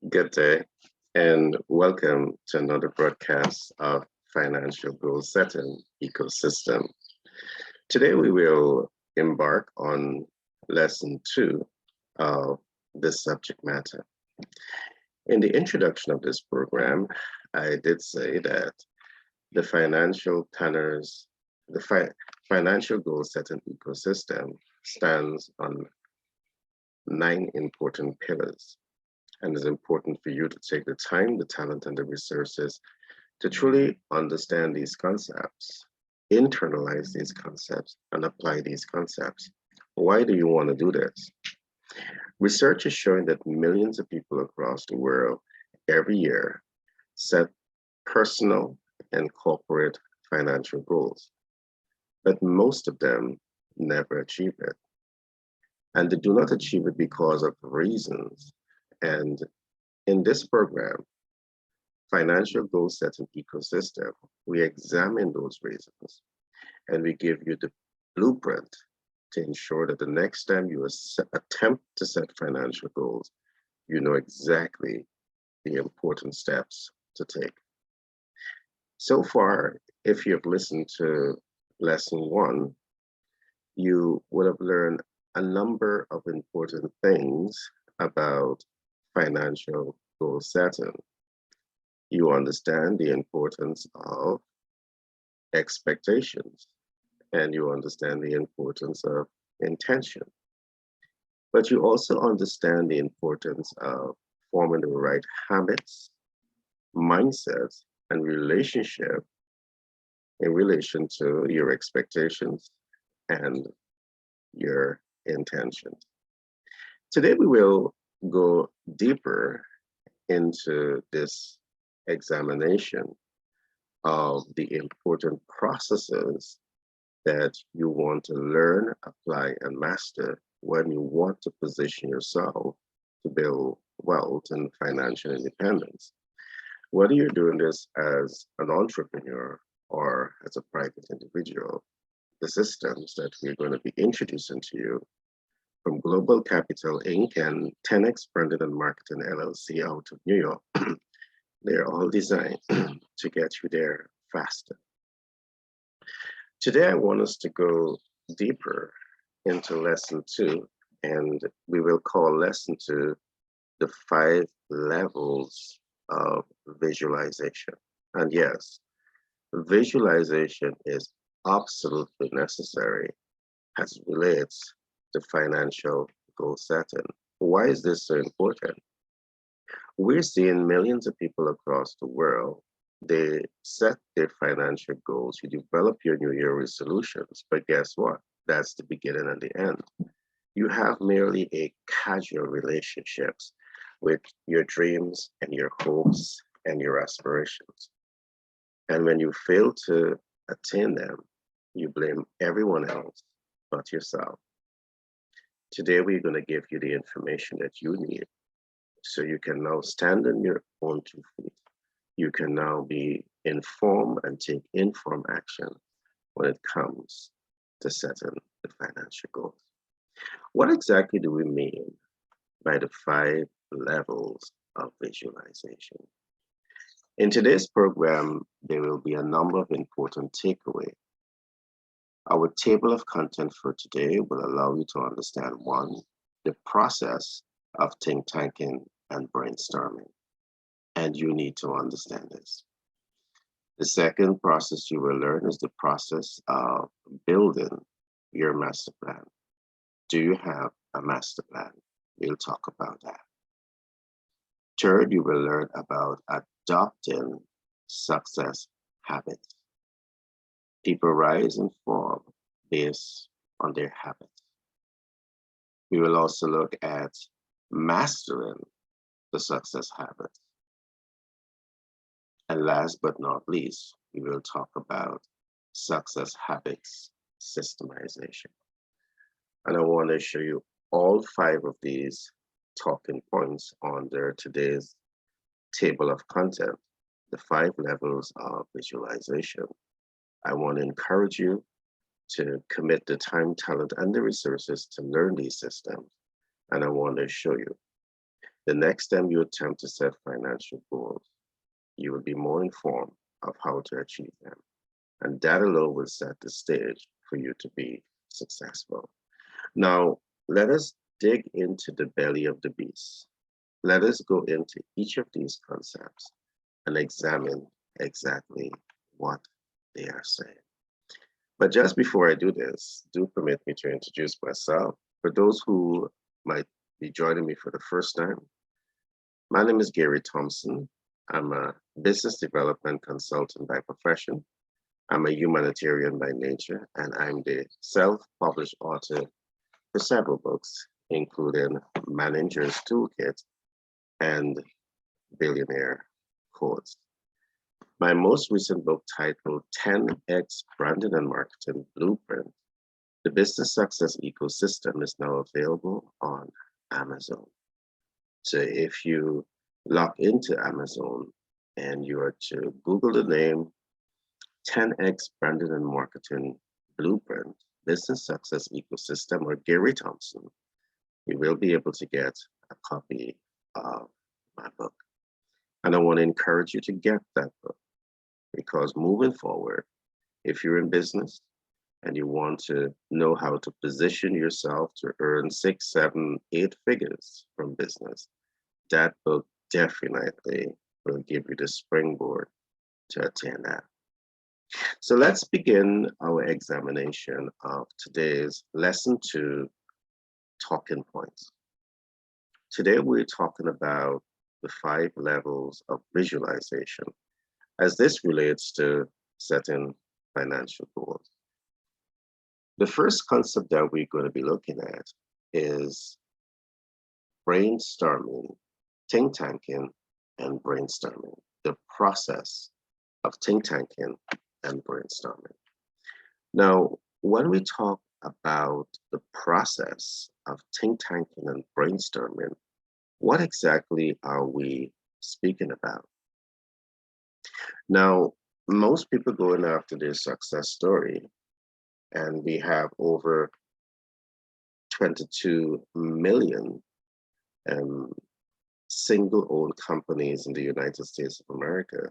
Good day, and welcome to another broadcast of Financial Goal Setting Ecosystem. Today, we will embark on lesson 2 of this subject matter. In the introduction of this program, I did say that the financial planners, financial goal setting ecosystem stands on 9 important pillars. And it's important for you to take the time, the talent, and the resources to truly understand these concepts, internalize these concepts, and apply these concepts. Why do you want to do this? Research is showing that millions of people across the world every year set personal and corporate financial goals, but most of them never achieve it. And they do not achieve it because of reasons. And in this program, Financial Goal Setting Ecosystem, we examine those reasons and we give you the blueprint to ensure that the next time you attempt to set financial goals, you know exactly the important steps to take. So far, if you've listened to lesson 1, you would have learned a number of important things about financial goal setting. You understand the importance of expectations, and you understand the importance of intention. But you also understand the importance of forming the right habits, mindsets, and relationship in relation to your expectations and your intentions. Today, we will go deeper into this examination of the important processes that you want to learn, apply, and master when you want to position yourself to build wealth and financial independence. Whether you're doing this as an entrepreneur or as a private individual, the systems that we're going to be introducing to you from Global Capital Inc. and 10X Branding and Marketing LLC out of New York, they're all designed to get you there faster. Today, I want us to go deeper into lesson 2, and we will call lesson 2 the 5 levels of visualization. And yes, visualization is absolutely necessary as it relates to financial goal setting. Why is this so important? We're seeing millions of people across the world. They set their financial goals, you develop your New Year resolutions, but guess what? That's the beginning and the end. You have merely a casual relationships with your dreams and your hopes and your aspirations. And when you fail to attain them, you blame everyone else but yourself. Today, we're going to give you the information that you need so you can now stand on your own 2 feet. You can now be informed and take informed action when it comes to setting the financial goals. What exactly do we mean by the 5 levels of visualization? In today's program, there will be a number of important takeaways. Our table of content for today will allow you to understand 1, the process of think tanking and brainstorming, and you need to understand this. The second process you will learn is the process of building your master plan. Do you have a master plan? We'll talk about that. Third, you will learn about adopting success habits. People rise and fall based on their habits. We will also look at mastering the success habits. And last but not least, we will talk about success habits systemization. And I want to show you all 5 of these talking points under today's table of content, the 5 levels of visualization. I want to encourage you to commit the time, talent, and the resources to learn these systems. And I want to show you The next time you attempt to set financial goals, you will be more informed of how to achieve them. And that alone will set the stage for you to be successful. Now, let us dig into the belly of the beast. Let us go into each of these concepts and examine exactly what they are saying. But just before I do this, do permit me to introduce myself. For those who might be joining me for the first time, my name is Gary Thompson. I'm a business development consultant by profession. I'm a humanitarian by nature, and I'm the self-published author for several books, including Manager's Toolkit and Billionaire Codes. My most recent book, titled 10X Branding and Marketing Blueprint, The Business Success Ecosystem, is now available on Amazon. So if you log into Amazon and you are to Google the name 10X Branding and Marketing Blueprint, Business Success Ecosystem, or Gary Thompson, you will be able to get a copy of my book. And I want to encourage you to get that book, because moving forward, if you're in business and you want to know how to position yourself to earn 6, 7, 8 figures from business, that book definitely will give you the springboard to attain that. So let's begin our examination of today's lesson 2, talking points. Today we're talking about the 5 levels of visualization as this relates to setting financial goals. The first concept that we're going to be looking at is brainstorming, think tanking, and brainstorming, the process of think tanking and brainstorming. Now, when we talk about the process of think tanking and brainstorming, what exactly are we speaking about? Now, most people going after their success story, and we have over 22 million single-owned companies in the United States of America.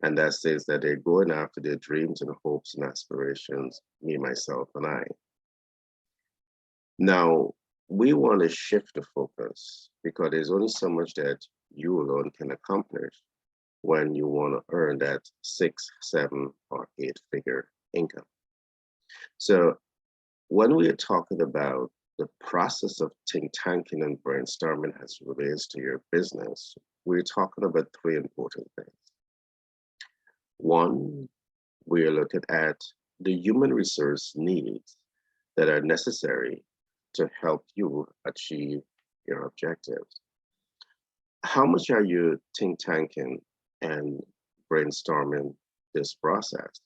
And that says that they're going after their dreams and hopes and aspirations, me, myself, and I. Now, we want to shift the focus, because there's only so much that you alone can accomplish when you want to earn that 6, 7, or 8 figure income. So when we are talking about the process of think tanking and brainstorming as it relates to your business, we're talking about 3 important things. One, we are looking at the human resource needs that are necessary to help you achieve your objectives. How much are you think tanking and brainstorming this process?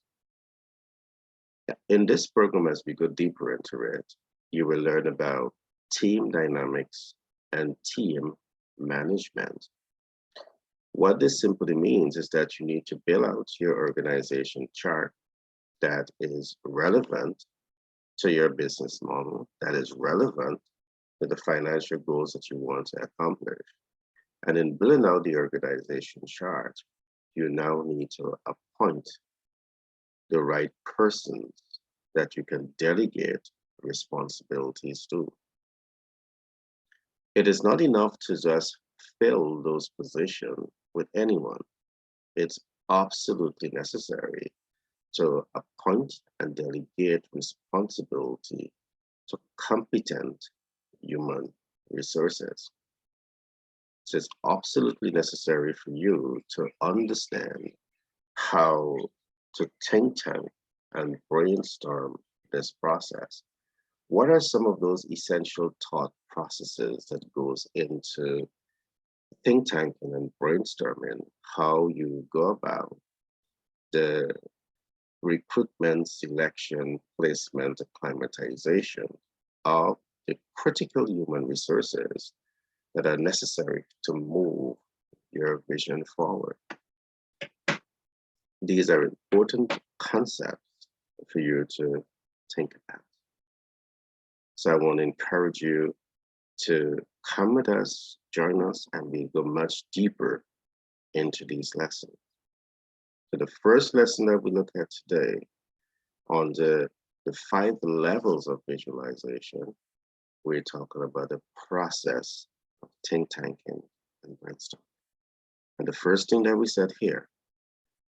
In this program, as we go deeper into it, you will learn about team dynamics and team management. What this simply means is that you need to build out your organization chart that is relevant to your business model, that is relevant to the financial goals that you want to accomplish. And in building out the organization chart, you now need to appoint the right persons that you can delegate responsibilities to. It is not enough to just fill those positions with anyone. It's absolutely necessary to appoint and delegate responsibility to competent human resources. So it's absolutely necessary for you to understand how to think tank and brainstorm this process. What are some of those essential thought processes that goes into think tanking and brainstorming, how you go about the recruitment, selection, placement, acclimatization of the critical human resources that are necessary to move your vision forward. These are important concepts for you to think about. So I want to encourage you to come with us, join us, and we go much deeper into these lessons. So the first lesson that we look at today on the 5 levels of visualization, we're talking about the process of think tanking and brainstorming. And the first thing that we said here,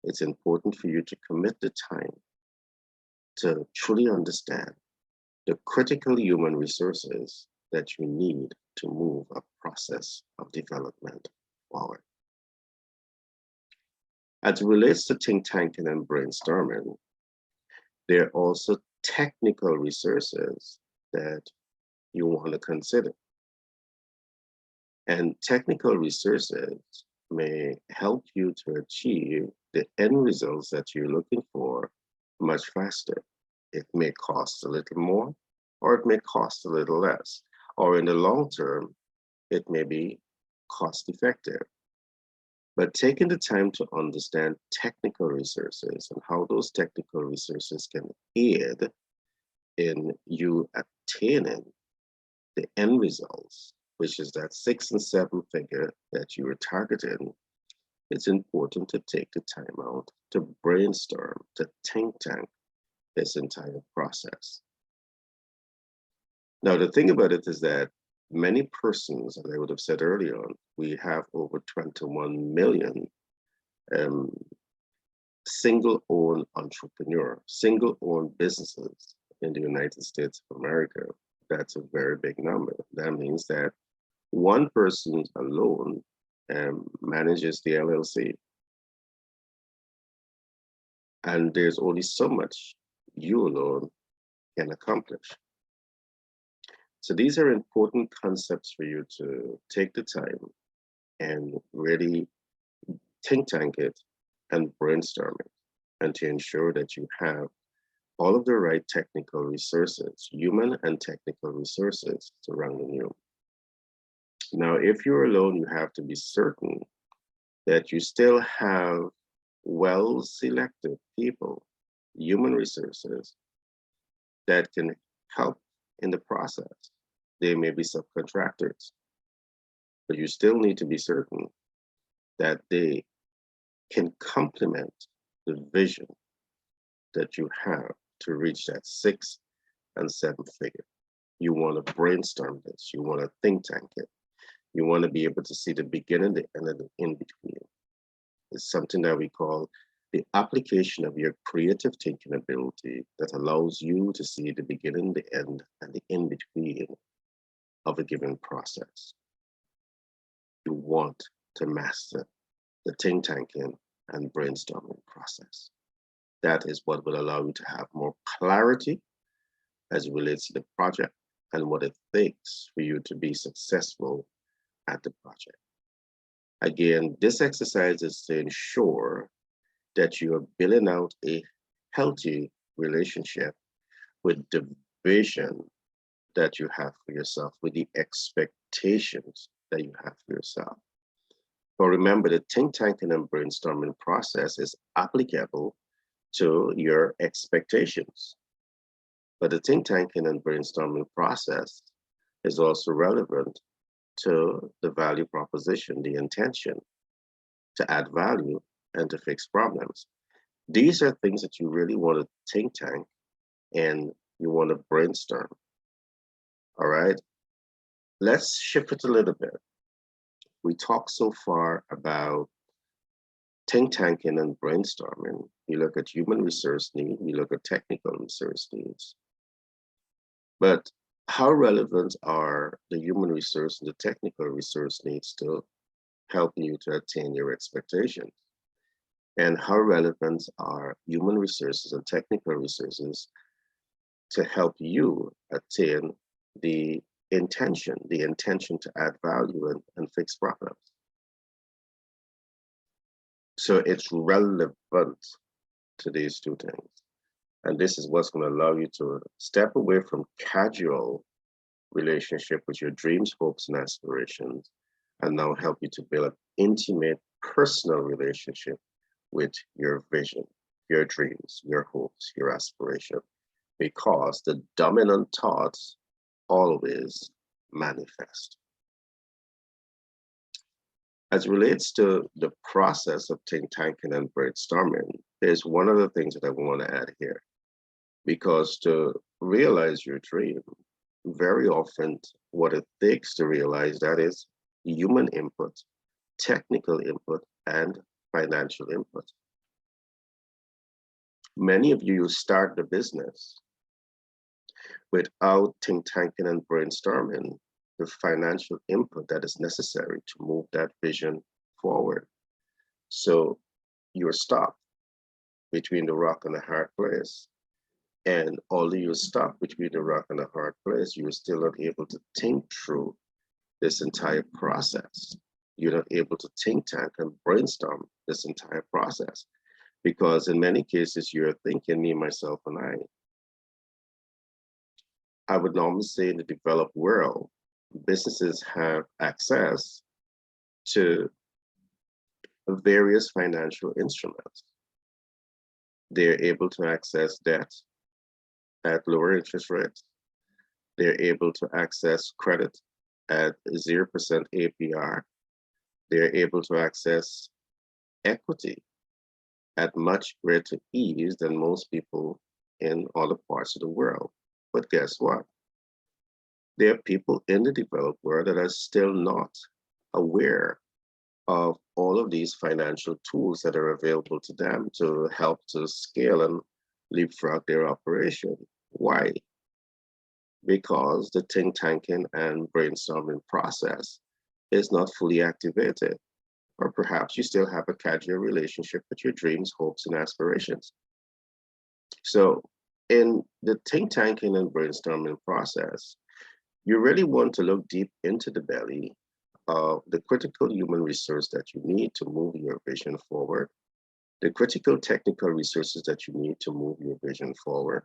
it's important for you to commit the time to truly understand the critical human resources that you need to move a process of development forward. As it relates to think tanking and brainstorming, there are also technical resources that you want to consider. And technical resources may help you to achieve the end results that you're looking for much faster. It may cost a little more, or it may cost a little less, or in the long term, it may be cost effective. But taking the time to understand technical resources and how those technical resources can aid in you attaining the end results, which is that 6 and 7 figure that you were targeting, it's important to take the time out to brainstorm, to think tank this entire process. Now, the thing about it is that many persons, as I would have said earlier on, we have over 21 million single-owned entrepreneurs, single-owned businesses in the United States of America. That's a very big number. That means that one person alone manages the LLC. And there's only so much you alone can accomplish. So these are important concepts for you to take the time and really think tank it and brainstorm it, and to ensure that you have all of the right technical resources, human and technical resources surrounding you. Now, if you're alone, you have to be certain that you still have well-selected people, human resources that can help in the process. They may be subcontractors, but you still need to be certain that they can complement the vision that you have to reach that 6 and 7 figure. You want to brainstorm this, you want to think tank it, you want to be able to see the beginning, the end, and the in between. It's something that we call the application of your creative thinking ability that allows you to see the beginning, the end, and the in between of a given process. You want to master the think tanking and brainstorming process. That is what will allow you to have more clarity as it relates to the project and what it takes for you to be successful at the project. Again, this exercise is to ensure that you are building out a healthy relationship with the vision that you have for yourself, with the expectations that you have for yourself. But remember, the think tanking and brainstorming process is applicable to your expectations. But the think tanking and brainstorming process is also relevant to the value proposition, the intention to add value and to fix problems. These are things that you really want to think tank and you want to brainstorm. All right, let's shift it a little bit. We talked so far about think tanking and brainstorming. You look at human resource needs, you look at technical resource needs. But how relevant are the human resource and the technical resource needs to help you to attain your expectations? And how relevant are human resources and technical resources to help you attain the intention to add value and fix problems? So it's relevant to these two things. And this is what's going to allow you to step away from casual relationship with your dreams, hopes, and aspirations, and now help you to build an intimate, personal relationship with your vision, your dreams, your hopes, your aspiration, because the dominant thoughts always manifest. As relates to the process of think tanking and brainstorming, there's one other thing that I want to add here. Because to realize your dream, very often what it takes to realize that is human input, technical input, and financial input. Many of you start the business without think tanking and brainstorming the financial input that is necessary to move that vision forward. So you're stuck between the rock and the hard place. And although you're stuck between the rock and the hard place, you're still not able to think through this entire process. You're not able to think tank and brainstorm this entire process because in many cases you're thinking me, myself, and I. I would normally say in the developed world, businesses have access to various financial instruments. They're able to access debt at lower interest rates. They're able to access credit at 0% APR. They're able to access equity at much greater ease than most people in other parts of the world. But guess what? There are people in the developed world that are still not aware of all of these financial tools that are available to them to help to scale and leapfrog their operation. Why? Because the think tanking and brainstorming process is not fully activated. Or perhaps you still have a casual relationship with your dreams, hopes, and aspirations. So in the think tanking and brainstorming process, you really want to look deep into the belly of the critical human resource that you need to move your vision forward, the critical technical resources that you need to move your vision forward,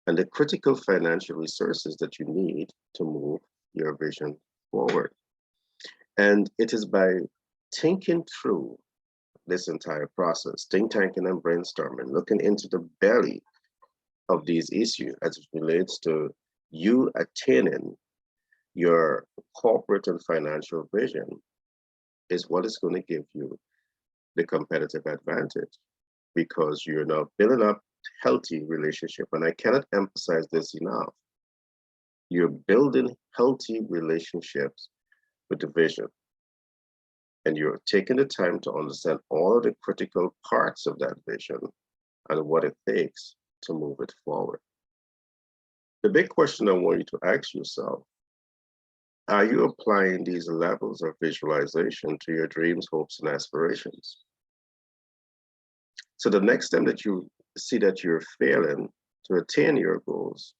and the critical financial resources that you need to move your vision forward. And it is by thinking through this entire process, think tanking and brainstorming, looking into the belly of these issues as it relates to you attaining your corporate and financial vision is what is going to give you the competitive advantage because you're now building up healthy relationship. And I cannot emphasize this enough. You're building healthy relationships with the vision. And you're taking the time to understand all of the critical parts of that vision and what it takes to move it forward. The big question I want you to ask yourself, are you applying these levels of visualization to your dreams, hopes, and aspirations? So the next time that you see that you're failing to attain your goals,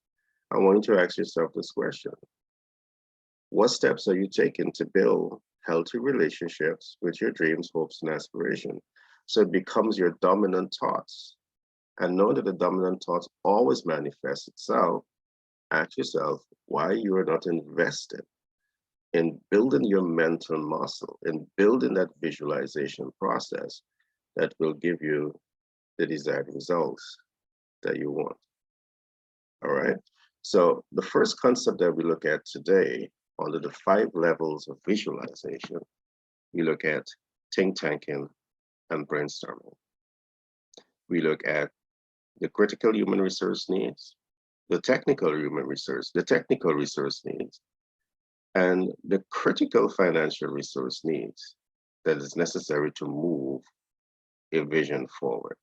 I want you to ask yourself this question. What steps are you taking to build healthy relationships with your dreams, hopes, and aspirations? So it becomes your dominant thoughts. And know that the dominant thoughts always manifest itself. Ask yourself why you are not invested in building your mental muscle, in building that visualization process that will give you the desired results that you want. All right. So the first concept that we look at today under the 5 levels of visualization, we look at think tanking and brainstorming. We look at the critical human resource needs, the technical resource needs, and the critical financial resource needs that is necessary to move a vision forward.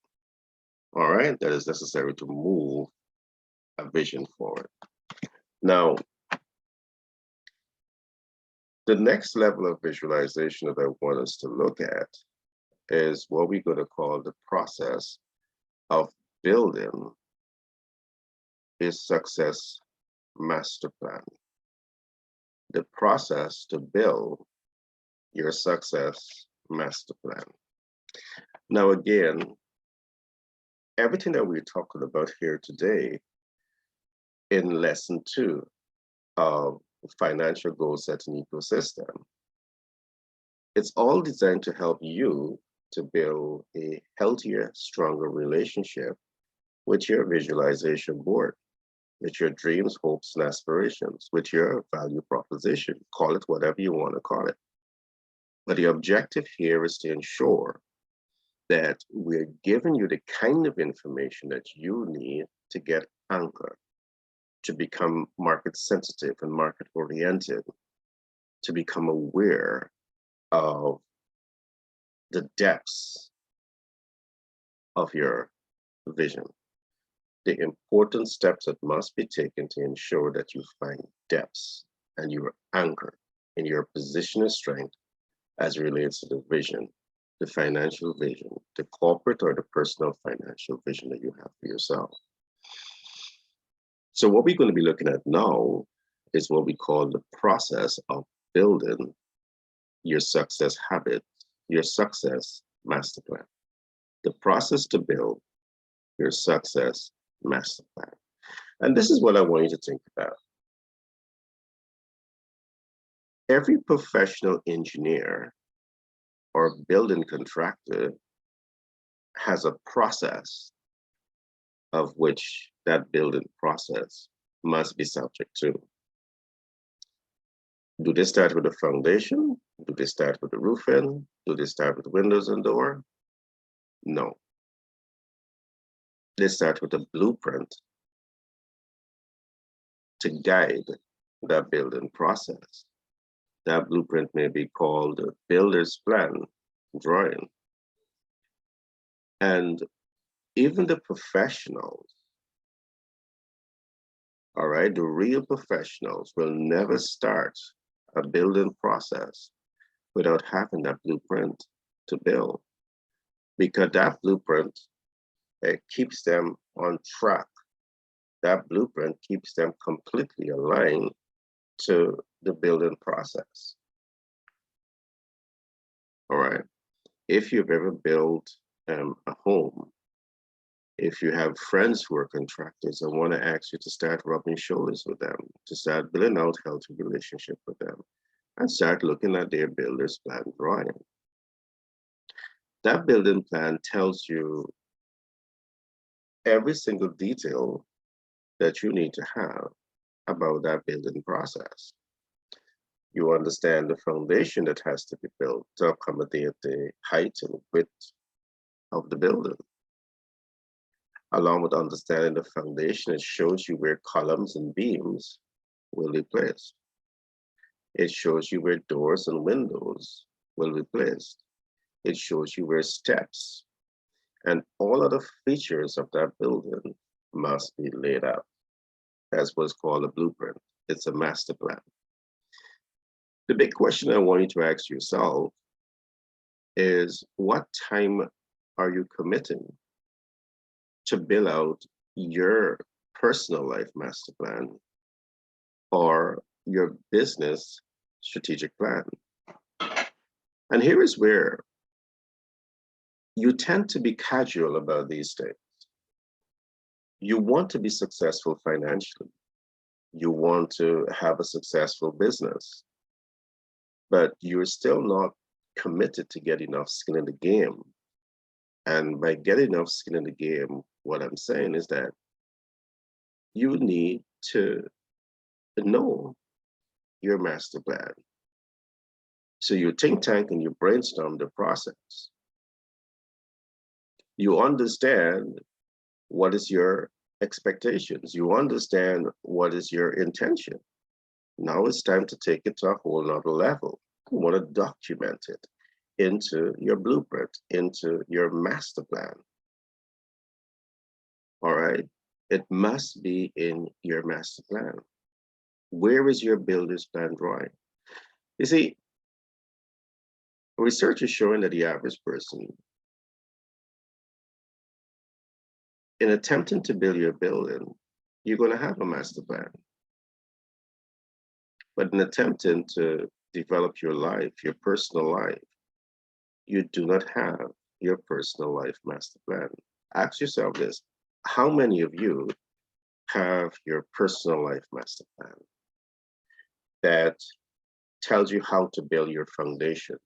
All right, that is necessary to move a vision forward. Now, the next level of visualization that I want us to look at is what we're going to call the process of building a success master plan. The process to build your success master plan. Now, again, everything that we're talking about here today in lesson 2 of financial goal setting ecosystem, it's all designed to help you to build a healthier, stronger relationship with your visualization board, with your dreams, hopes, and aspirations, with your value proposition. Call it whatever you want to call it. But the objective here is to ensure that we're giving you the kind of information that you need to get anchored, to become market sensitive and market oriented, to become aware of the depths of your vision, the important steps that must be taken to ensure that you find depths and you are anchored in your position of strength as it relates to the vision, the financial vision, the corporate or the personal financial vision that you have for yourself. So what we're going to be looking at now is what we call the process of building your success habit, your success master plan. The process to build your success master plan. And this is what I want you to think about. Every professional engineer or building contractor has a process of which that building process must be subject to. Do they start with the foundation? Do they start with the roofing? Do they start with windows and door? No. They start with a blueprint to guide that building process. That blueprint may be called a builder's plan drawing. And even the professionals, all right, the real professionals will never start a building process without having that blueprint to build, because that blueprint, it keeps them on track. That blueprint keeps them completely aligned to the building process. All right. If you've ever built a home, if you have friends who are contractors, I want to ask you to start rubbing shoulders with them, to start building out healthy relationship with them, and start looking at their builder's plan drawing. That building plan tells you every single detail that you need to have about that building process. You understand the foundation that has to be built to accommodate the height and width of the building. Along with understanding the foundation, it shows you where columns and beams will be placed. It shows you where doors and windows will be placed. It shows you where steps and all other features of that building must be laid out. That's what's called a blueprint. It's a master plan. The big question I want you to ask yourself is, what time are you committing to build out your personal life master plan or your business strategic plan? And here is where you tend to be casual about these things. You want to be successful financially. You want to have a successful business, but you're still not committed to get enough skin in the game. And by getting enough skin in the game, what I'm saying is that you need to know your master plan. So you think tank and you brainstorm the process. You understand what is your expectations. You understand what is your intention. Now it's time to take it to a whole nother level. You want to document it into your blueprint, into your master plan. All right. It must be in your master plan. Where is your builder's plan drawing? You see, research is showing that the average person, in attempting to build your building, you're going to have a master plan. But in attempting to develop your life, your personal life, you do not have your personal life master plan. Ask yourself this: how many of you have your personal life master plan that tells you how to build your foundation,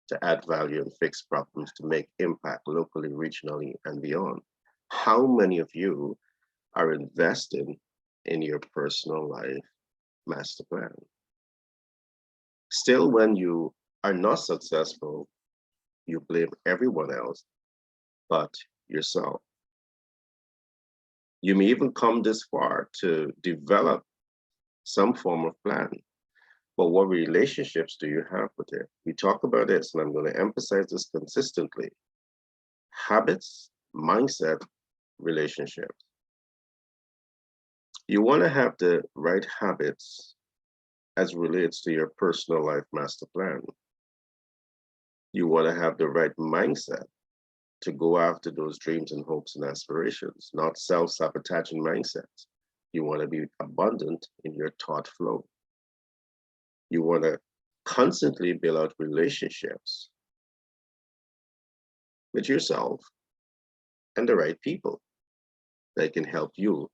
to add value and fix problems, to make impact locally, regionally, and beyond? How many of you are investing in your personal life master plan? Still, when you are not successful, you blame everyone else but yourself. You may even come this far to develop some form of plan. But what relationships do you have with it? We talk about this, and I'm going to emphasize this consistently. Habits, mindset, relationships. You want to have the right habits as relates to your personal life master plan. You want to have the right mindset to go after those dreams and hopes and aspirations, not self-sabotaging mindsets. You want to be abundant in your thought flow. You want to constantly build out relationships with yourself and the right people that can help you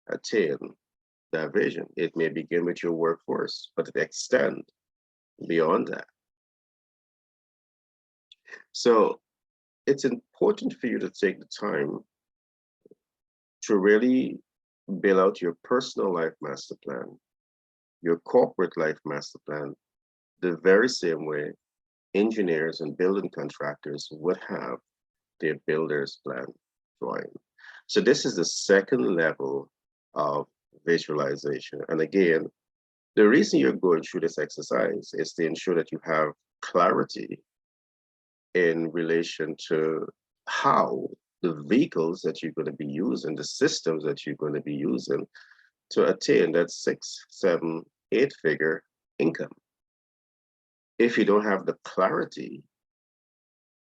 attain that vision. It may begin with your workforce, but it extends beyond that. So it's important for you to take the time to really build out your personal life master plan, your corporate life master plan, the very same way engineers and building contractors would have their builder's plan drawing. So this is the second level of visualization. And again, the reason you're going through this exercise is to ensure that you have clarity in relation to how the vehicles that you're going to be using, the systems that you're going to be using to attain that 6, 7, 8-figure income. If you don't have the clarity,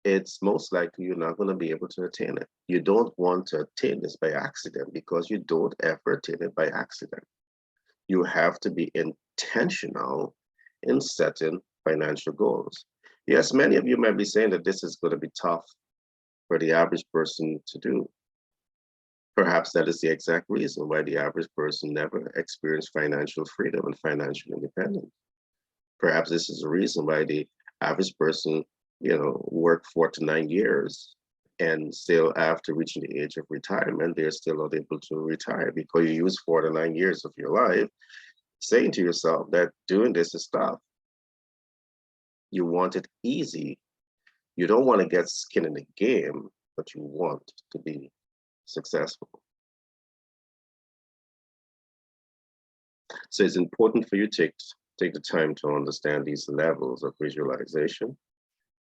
it's most likely you're not going to be able to attain it. You don't want to attain this by accident because you don't ever attain it by accident. You have to be intentional in setting financial goals. Yes, many of you might be saying that this is going to be tough for the average person to do. Perhaps that is the exact reason why the average person never experienced financial freedom and financial independence. Perhaps this is the reason why the average person, work 4 to 9 years and still after reaching the age of retirement, they're still not able to retire because you use 4 to 9 years of your life saying to yourself that doing this is tough. You want it easy. You don't want to get skin in the game, but you want to be successful. So it's important for you to take the time to understand these levels of visualization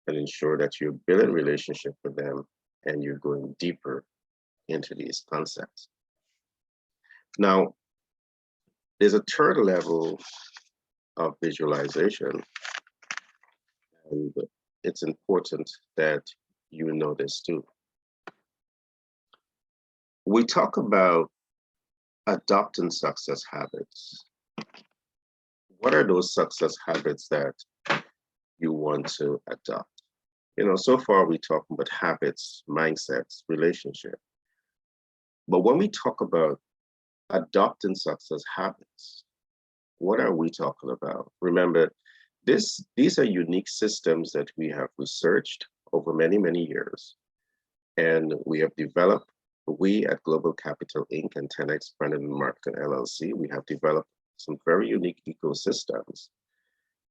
and ensure that you're building relationship with them and you're going deeper into these concepts. Now, there's a third level of visualization, and it's important that you know this too. We talk about adopting success habits. What are those success habits that you want to adopt? So far we talk about habits, mindsets, relationship. But when we talk about adopting success habits, what are we talking about? Remember, these are unique systems that we have researched over many, many years. And we have developed, we at Global Capital Inc. and 10X Branding and Marketing LLC, we have developed some very unique ecosystems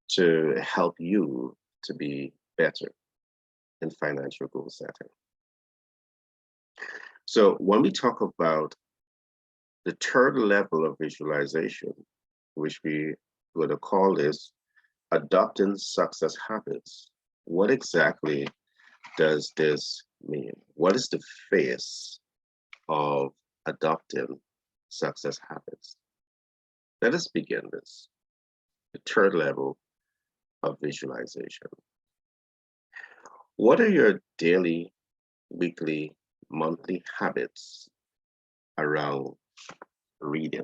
to help you to be better in financial goal setting. So when we talk about the third level of visualization, which we going to call this adopting success habits, what exactly does this mean? What is the face of adopting success habits? Let us begin this, the third level of visualization. What are your daily, weekly, monthly habits around reading?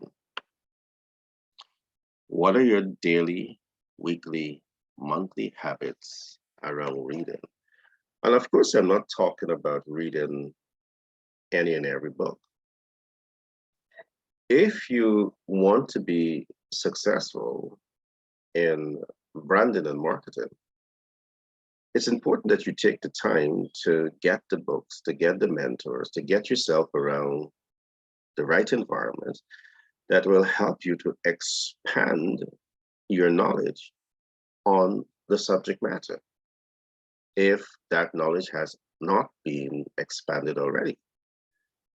What are your daily, weekly, monthly habits around reading? And of course, I'm not talking about reading any and every book. If you want to be successful in branding and marketing, it's important that you take the time to get the books, to get the mentors, to get yourself around the right environment that will help you to expand your knowledge on the subject matter if that knowledge has not been expanded already.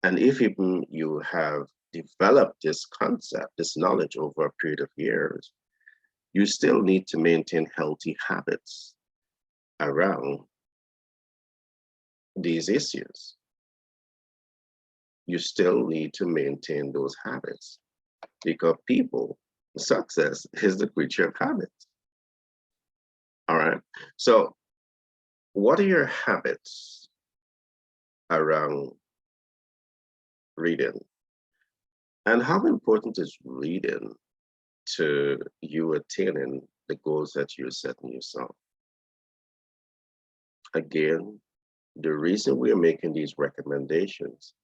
And if even you have developed this concept, this knowledge over a period of years, you still need to maintain healthy habits around these issues. You still need to maintain those habits because success is the creature of habits. All right. So, what are your habits around reading? And how important is reading to you attaining the goals that you're setting yourself? Again, the reason we're making these recommendations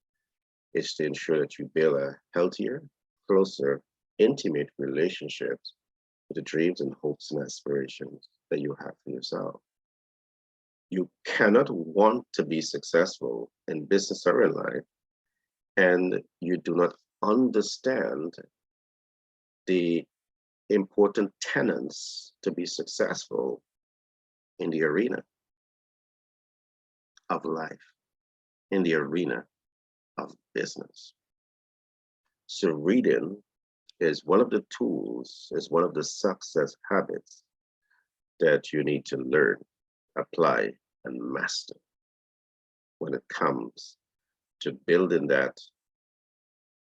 is to ensure that you build a healthier, closer, intimate relationships with the dreams and hopes and aspirations that you have for yourself. You cannot want to be successful in business or in life, and you do not understand the important tenets to be successful in the arena of life, in the arena of business. So reading is one of the tools, is one of the success habits that you need to learn, apply, and master when it comes to building that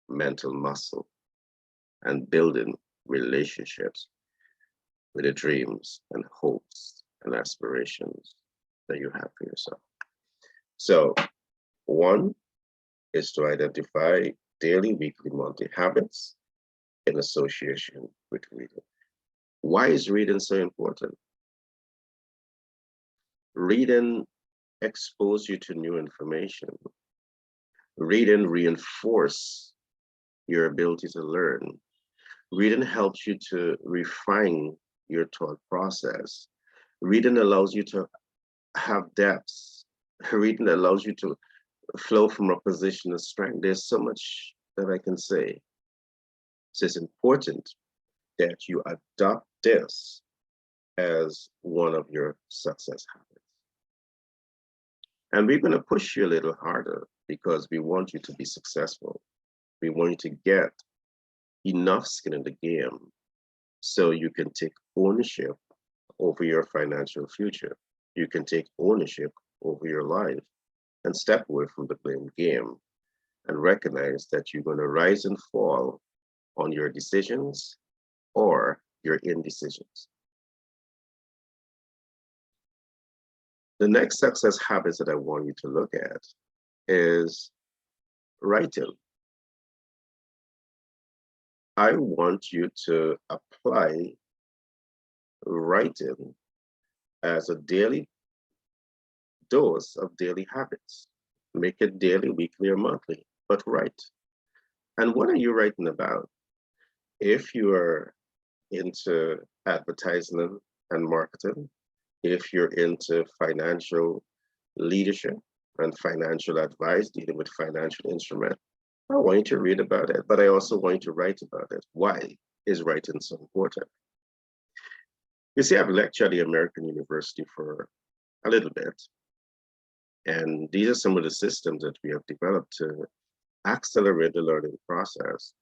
mental muscle and building relationships with the dreams and hopes and aspirations that you have for yourself. So, one is to identify daily, weekly, monthly habits in association with reading. Why is reading so important? Reading exposes you to new information. Reading reinforces your ability to learn. Reading helps you to refine your thought process. Reading allows you to have depths. Reading allows you to flow from a position of strength. There's so much that I can say. So it's important that you adopt this as one of your success habits. And we're going to push you a little harder because we want you to be successful. We want you to get enough skin in the game so you can take ownership over your financial future. You can take ownership over your life and step away from the blame game and recognize that you're going to rise and fall on your decisions or your indecisions. The next success habits that I want you to look at is writing. I want you to apply writing as a daily dose of daily habits. Make it daily, weekly, or monthly, but write. And what are you writing about? If you are into advertising and marketing, if you're into financial leadership and financial advice, dealing with financial instruments, I want you to read about it, but I also want you to write about it. Why is writing so important? You see, I've lectured at the American University for a little bit, and these are some of the systems that we have developed to accelerate the learning process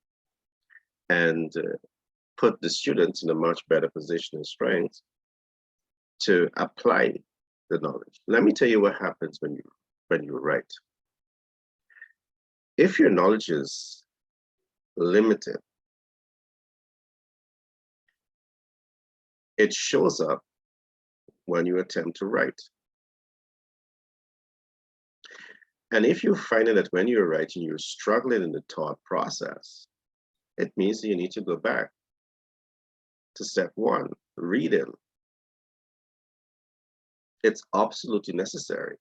and put the students in a much better position and strength to apply the knowledge. Let me tell you what happens when you write. If your knowledge is limited, it shows up when you attempt to write. And if you're finding that when you're writing, you're struggling in the thought process, it means that you need to go back to step one, reading. It's absolutely necessary.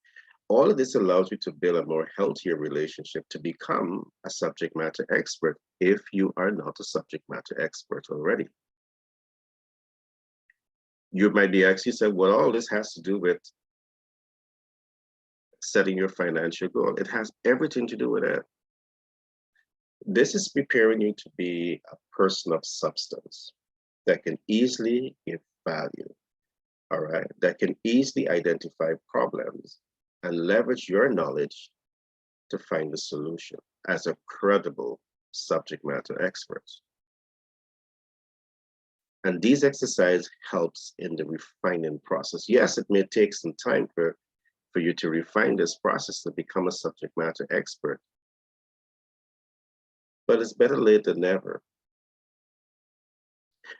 All of this allows you to build a more healthier relationship to become a subject matter expert if you are not a subject matter expert already. You might be asking yourself, what all this has to do with setting your financial goal. It has everything to do with it. This is preparing you to be a person of substance that can easily give value all right, that can easily identify problems and leverage your knowledge to find the solution as a credible subject matter expert. And these exercise helps in the refining process. Yes, it may take some time for you to refine this process to become a subject matter expert, but it's better late than never.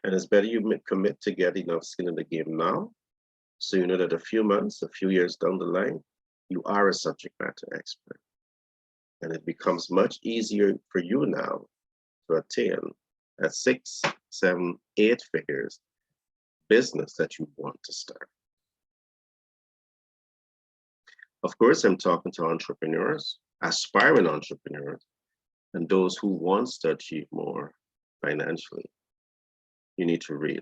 And it's better you commit to get enough skin in the game now, so you know that a few months, a few years down the line, you are a subject matter expert. And it becomes much easier for you now to attain at 6, 7, 8 figures business that you want to start. Of course, I'm talking to entrepreneurs, aspiring entrepreneurs, and those who want to achieve more financially. You need to read.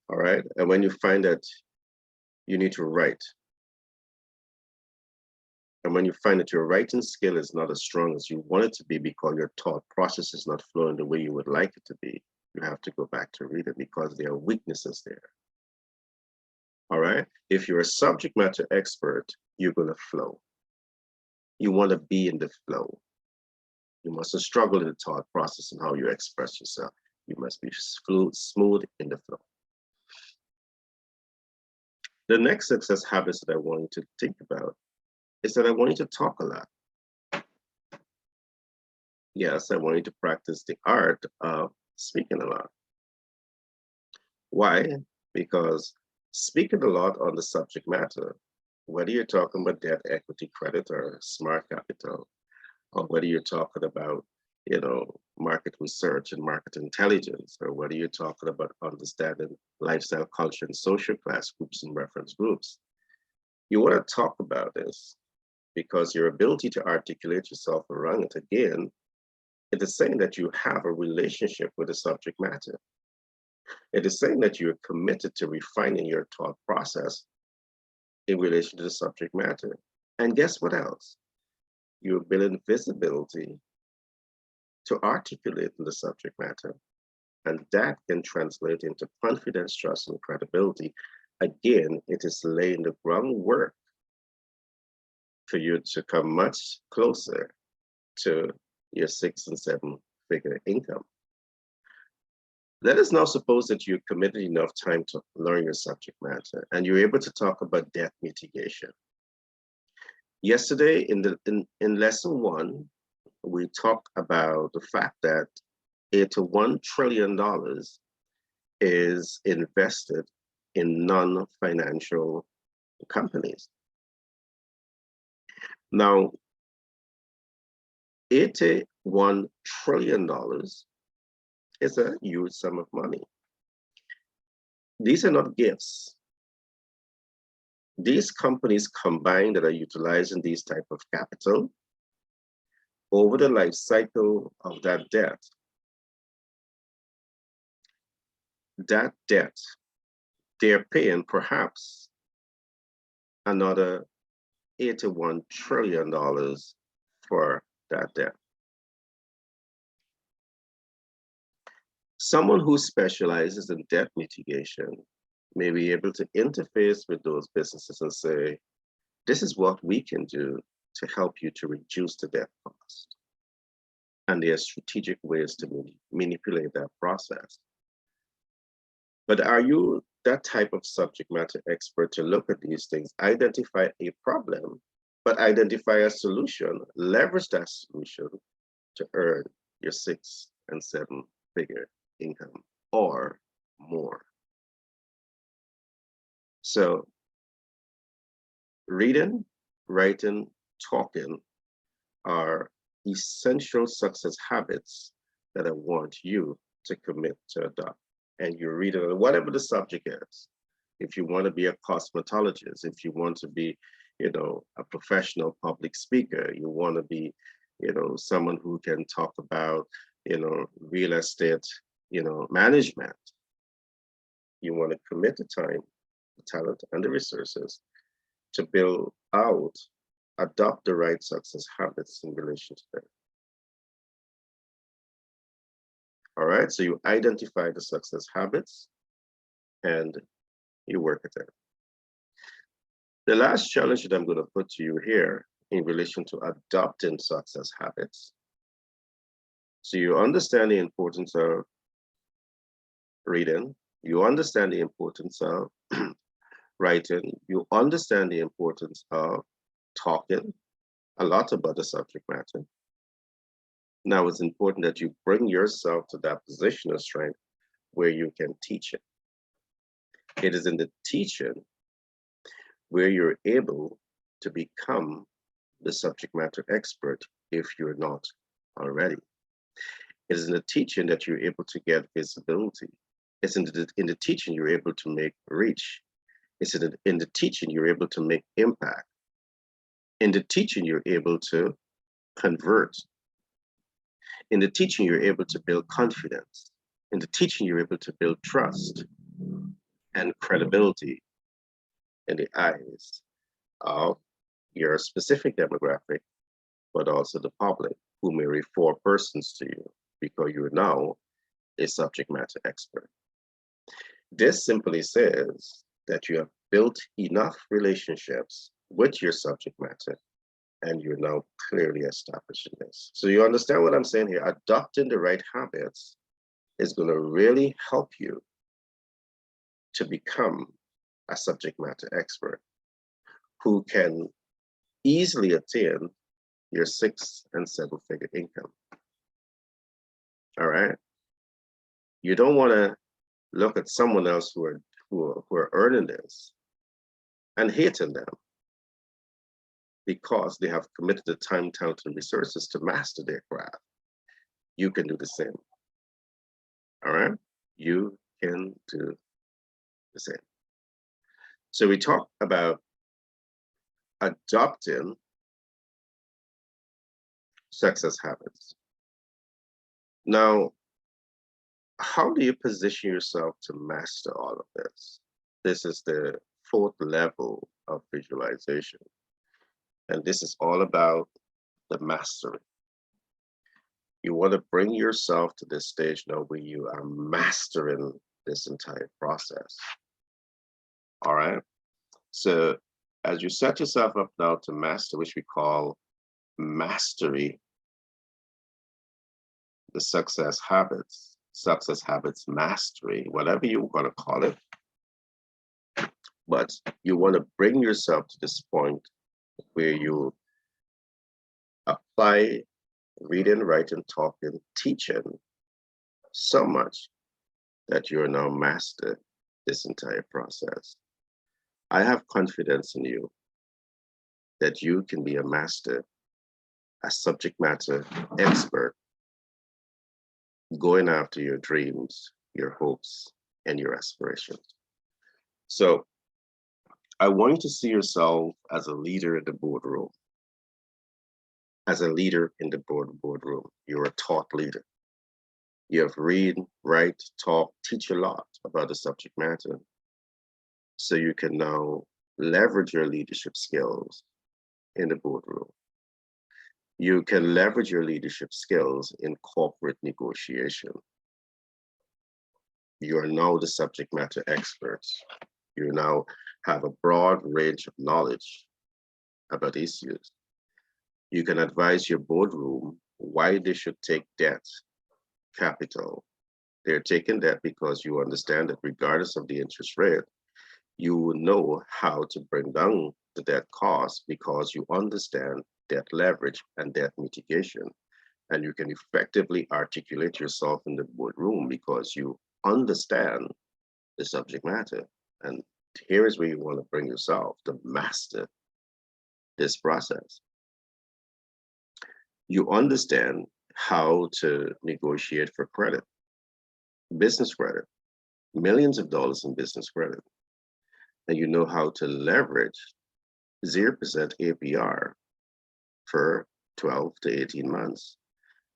All right. And when you find that you need to write, and when you find that your writing skill is not as strong as you want it to be because your thought process is not flowing the way you would like it to be, you have to go back to reading because there are weaknesses there. All right. If you're a subject matter expert, you're going to flow. You want to be in the flow. You mustn't struggle in the thought process and how you express yourself. You must be smooth in the flow. The next success habits that I want you to think about is that I want you to talk a lot. Yes, I want you to practice the art of speaking a lot. Why? Because speaking a lot on the subject matter, whether you're talking about debt, equity, credit, or smart capital, or whether you're talking about, market research and market intelligence, or whether you're talking about understanding lifestyle, culture, and social class groups and reference groups, you want to talk about this because your ability to articulate yourself around it again, it is saying that you have a relationship with the subject matter. It is saying that you're committed to refining your thought process in relation to the subject matter. And guess what else? You're building visibility to articulate in the subject matter. And that can translate into confidence, trust, and credibility. Again, it is laying the groundwork for you to come much closer to your 6 and 7 figure income. Let us now suppose that you committed enough time to learn your subject matter and you're able to talk about debt mitigation. Yesterday in lesson 1, we talked about the fact that $81 trillion is invested in non-financial companies. Now, $81 trillion is a huge sum of money. These are not gifts. These companies combined that are utilizing these type of capital over the life cycle of that debt, they're paying perhaps another $81 trillion for that debt. Someone who specializes in debt mitigation may be able to interface with those businesses and say, this is what we can do to help you to reduce the debt cost. And there are strategic ways to manipulate that process. But are you that type of subject matter expert to look at these things, identify a problem, but identify a solution, leverage that solution to earn your 6 and 7 figure income or more? So reading, writing, talking are essential success habits that I want you to commit to adopt. And you read it, whatever the subject is. If you want to be a cosmetologist, if you want to be, a professional public speaker, you want to be, someone who can talk about, real estate, management. You want to commit the time, the talent, and the resources to build out, adopt the right success habits in relation to that. All right, so you identify the success habits and You work at it. The last challenge that I'm going to put to you here in relation to adopting success habits. So you understand the importance of reading, you understand the importance of writing, you understand the importance of talking a lot about the subject matter. Now it's important that you bring yourself to that position of strength where you can teach it. It is in the teaching where you're able to become the subject matter expert if you're not already. It is in the teaching that you're able to get visibility. It's in the teaching you're able to make reach. It's in the teaching you're able to make impact. In the teaching you're able to convert. In the teaching you're able to build confidence. In the teaching you're able to build trust and credibility in the eyes of your specific demographic, but also the public who may refer persons to you because you're now a subject matter expert. This simply says that you have built enough relationships with your subject matter and you're now clearly established in this. So you understand what I'm saying here? Adopting the right habits is going to really help you to become a subject matter expert who can easily attain your 6- and 7-figure income. All right. You don't want to look at someone else who are earning this and hating them because they have committed the time, talent, and resources to master their craft. You can do the same. All right. You can do the same. So we talk about adopting success habits. Now, how do you position yourself to master all of this? This is the 4th level of visualization. And this is all about the mastery. You want to bring yourself to this stage now where you are mastering this entire process. All right. So as you set yourself up now to master, which we call mastery, the success habits mastery, whatever you want to call it. But you want to bring yourself to this point where you apply reading, writing, talking, teaching so much that you're now mastered this entire process. I have confidence in you that you can be a master, a subject matter expert, going after your dreams, your hopes, and your aspirations. So I want you to see yourself as a leader in the boardroom. As a leader in the boardroom, you're a taught leader. You have read, write, talk, teach a lot about the subject matter. So you can now leverage your leadership skills in the boardroom. You can leverage your leadership skills in corporate negotiation. You are now the subject matter experts. You now have a broad range of knowledge about issues. You can advise your boardroom why they should take debt, capital. They're taking debt because you understand that regardless of the interest rate, you know how to bring down the debt cost because you understand debt leverage and debt mitigation. And you can effectively articulate yourself in the boardroom because you understand the subject matter. And here is where you want to bring yourself to master this process. You understand how to negotiate for credit, business credit, millions of dollars in business credit. And you know how to leverage 0% APR for 12 to 18 months.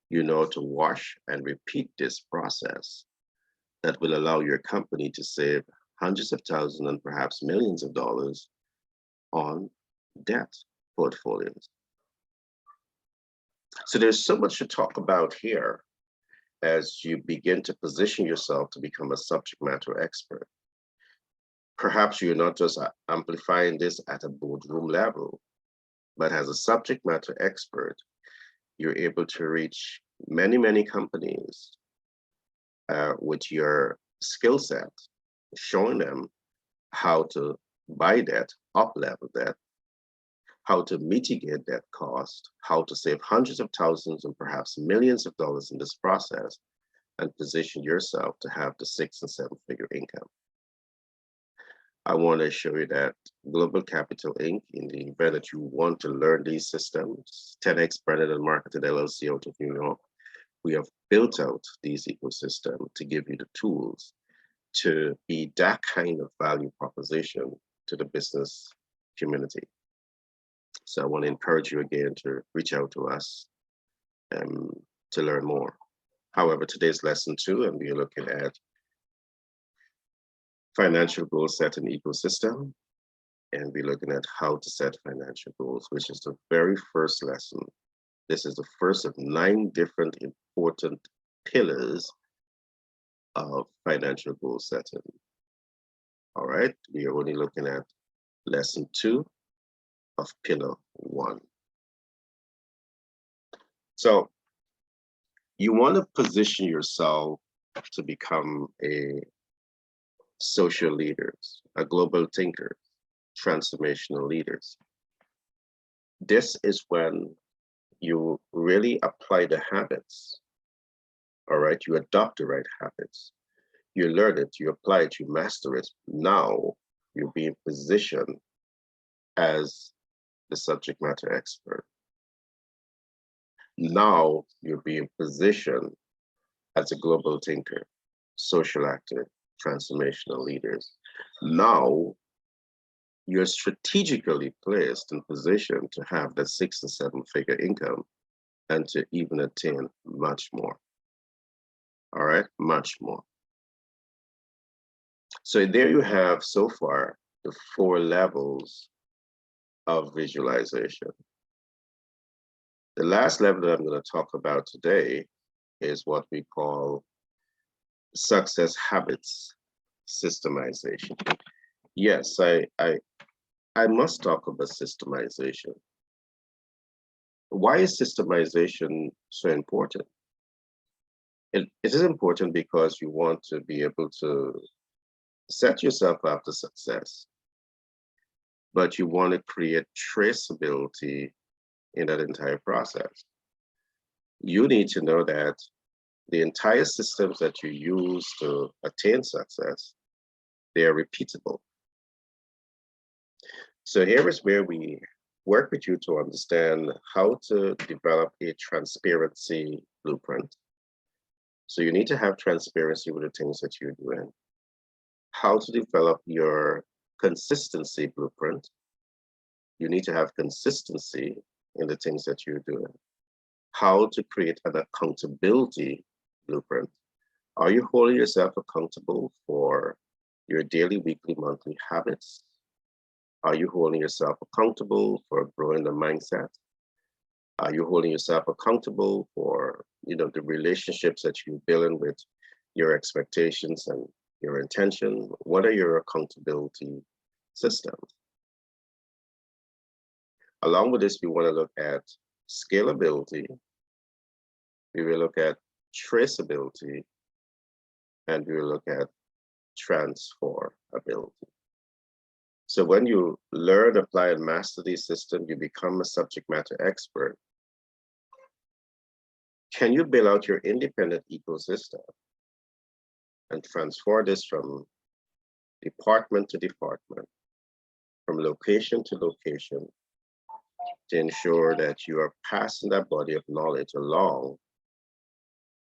You know to wash and repeat this process that will allow your company to save hundreds of thousands and perhaps millions of dollars on debt portfolios. So there's so much to talk about here as you begin to position yourself to become a subject matter expert. Perhaps you're not just amplifying this at a boardroom level, but as a subject matter expert, you're able to reach many, many companies with your skill set, showing them how to buy that, up level that, how to mitigate that cost, how to save hundreds of thousands and perhaps millions of dollars in this process, and position yourself to have the 6 and 7 figure income. I want to show you that Global Capital Inc., in the event that you want to learn these systems, 10x branded and marketed LLC out of New York, we have built out these ecosystems to give you the tools to be that kind of value proposition to the business community. So I want to encourage you again to reach out to us to learn more. However, today's lesson 2, and we're looking at financial goal setting ecosystem, and we're looking at how to set financial goals, which is the very first lesson. This is the first of 9 different important pillars of financial goal setting. All right, we are only looking at lesson 2 of pillar 1. So you want to position yourself to become a social leaders, a global thinker, transformational leaders. This is when you really apply the habits. All right, you adopt the right habits. You learn it, you apply it, you master it. Now you'll be in position as the subject matter expert. Now you'll be in position as a global thinker, social actor, transformational leaders. Now you're strategically placed in position to have that 6 and 7 figure income and to even attain much more. All right, much more. So there you have so far the 4 levels of visualization. The last level that I'm going to talk about today is what we call success habits systemization. Yes, I must talk about systemization. Why is systemization so important? It is important because you want to be able to set yourself up to success, but you want to create traceability in that entire process. You need to know that the entire systems that you use to attain success, they are repeatable. So here is where we work with you to understand how to develop a transparency blueprint. So you need to have transparency with the things that you're doing. How to develop your consistency blueprint. You need to have consistency in the things that you're doing. How to create an accountability blueprint. Are you holding yourself accountable for your daily, weekly, monthly habits? Are you holding yourself accountable for growing the mindset? Are you holding yourself accountable for the relationships that you're building with your expectations and your intention? What are your accountability systems? Along with this, we want to look at scalability. We will look at traceability, and we will look at transferability. So when you learn, apply, and master these systems, you become a subject matter expert. Can you build out your independent ecosystem and transfer this from department to department, from location to location, to ensure that you are passing that body of knowledge along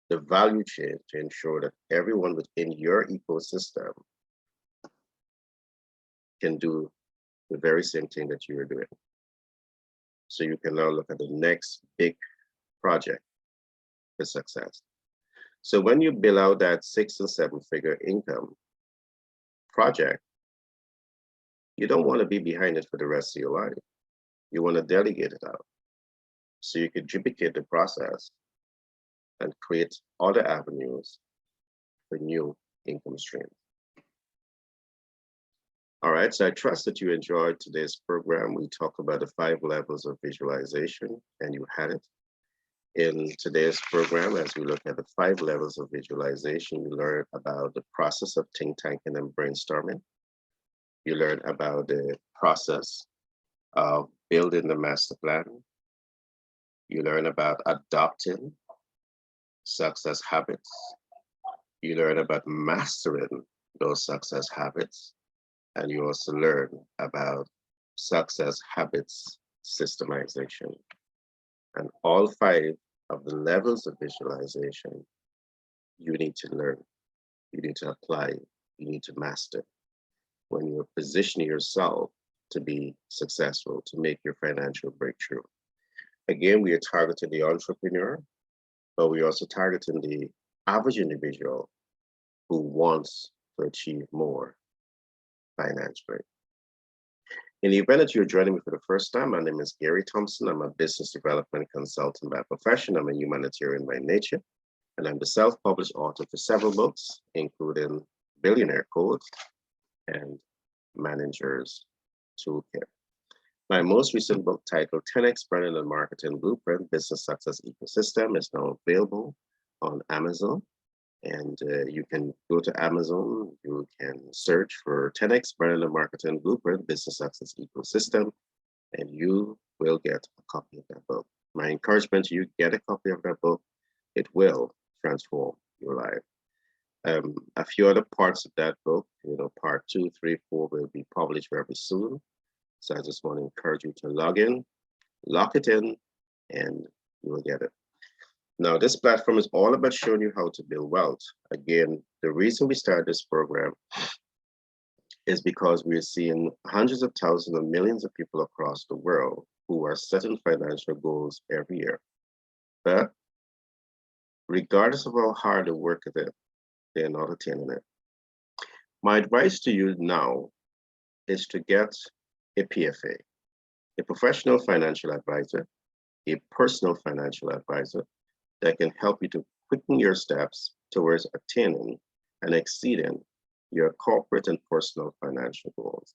the value chain to ensure that everyone within your ecosystem can do the very same thing that you are doing. So you can now look at the next big project for success. So when you build out that 6 and 7 figure income project, you don't want to be behind it for the rest of your life. You want to delegate it out so you can duplicate the process and create other avenues for new income streams. All right, so I trust that you enjoyed today's program. We talk about the 5 levels of visualization, and you had it. In today's program, as we look at the 5 levels of visualization, you learn about the process of think tanking and brainstorming. You learn about the process of building the master plan. You learn about adopting success habits. You learn about mastering those success habits. And you also learn about success habits systemization. And all 5 of the levels of visualization, you need to learn, you need to apply, you need to master when you're positioning yourself to be successful, to make your financial breakthrough. Again, we are targeting the entrepreneur, but we're also targeting the average individual who wants to achieve more financially. In the event that you're joining me for the first time, my name is Gary Thompson. I'm a business development consultant by profession. I'm a humanitarian by nature, and I'm the self-published author for several books, including Billionaire Code and Manager's Toolkit. My most recent book, titled 10x Branding and Marketing Blueprint Business Success Ecosystem, is now available on Amazon. And you can go to Amazon, you can search for 10x Branding and Marketing Blueprint Business Success Ecosystem, and you will get a copy of that book. My encouragement to you, get a copy of that book. It will transform your life. A few other parts of that book, part 2, 3, 4 will be published very soon. So I just want to encourage you to log in, lock it in, and you will get it. Now, this platform is all about showing you how to build wealth. Again, the reason we started this program is because we're seeing hundreds of thousands and millions of people across the world who are setting financial goals every year. But regardless of how hard they work at it, they're not attaining it. My advice to you now is to get a PFA, a professional financial advisor, a personal financial advisor, that can help you to quicken your steps towards attaining and exceeding your corporate and personal financial goals.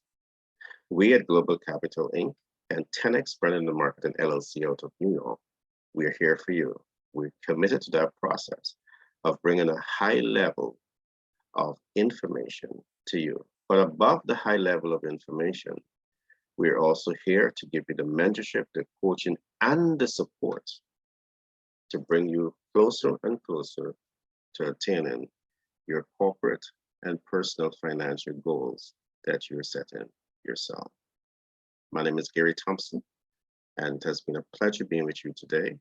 We at Global Capital Inc. and 10x Branding and Marketing LLC out of New York, we're here for you. We're committed to that process of bringing a high level of information to you. But above the high level of information, we're also here to give you the mentorship, the coaching, and the support to bring you closer and closer to attaining your corporate and personal financial goals that you're setting yourself. My name is Gary Thompson, and it has been a pleasure being with you today.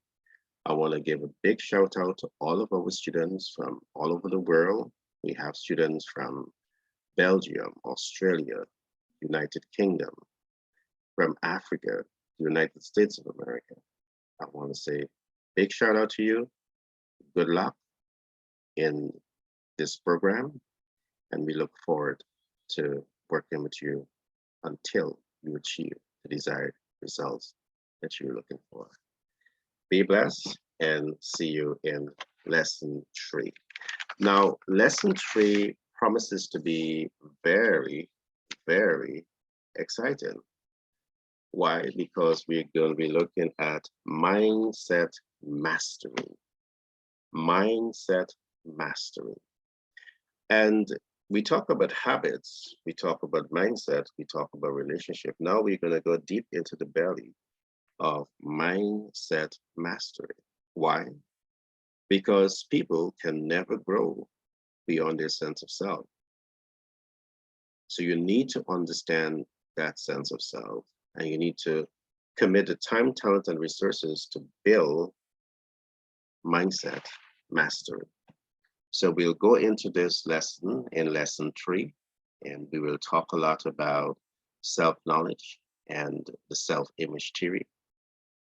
I want to give a big shout out to all of our students from all over the world. We have students from Belgium, Australia, United Kingdom, from Africa, the United States of America. I want to say big shout out to you. Good luck in this program, and we look forward to working with you until you achieve the desired results that you're looking for. Be blessed, and see you in lesson 3. Now, lesson 3 promises to be very, very exciting. Why? Because we're going to be looking at mindset mastery. Mindset mastery. And we talk about habits, we talk about mindset, we talk about relationship. Now we're going to go deep into the belly of mindset mastery. Why? Because people can never grow beyond their sense of self. So you need to understand that sense of self, and you need to commit the time, talent, and resources to build mindset mastery. So we'll go into this lesson in lesson 3, and we will talk a lot about self-knowledge and the self-image theory.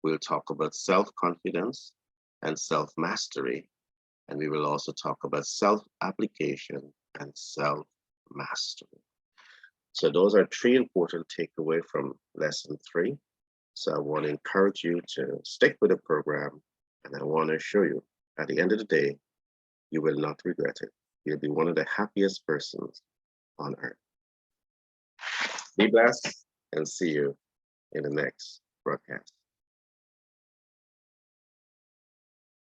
We'll talk about self-confidence and self-mastery, and we will also talk about self-application and self-mastery. So those are 3 important takeaways from lesson 3. So I want to encourage you to stick with the program, and I want to assure you, at the end of the day, you will not regret it. You'll be one of the happiest persons on earth. Be blessed and see you in the next broadcast.